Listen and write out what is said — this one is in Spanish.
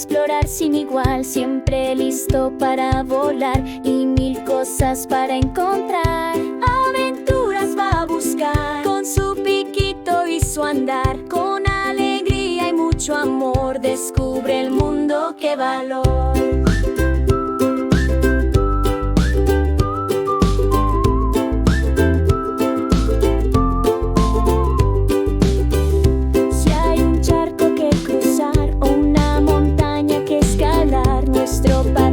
explorar sin igual, siempre listo para volar y mil cosas para encontrar. Aventuras va a buscar con su piquito y su andar, con alegría y mucho amor descubre el mundo que valor. Nuestro país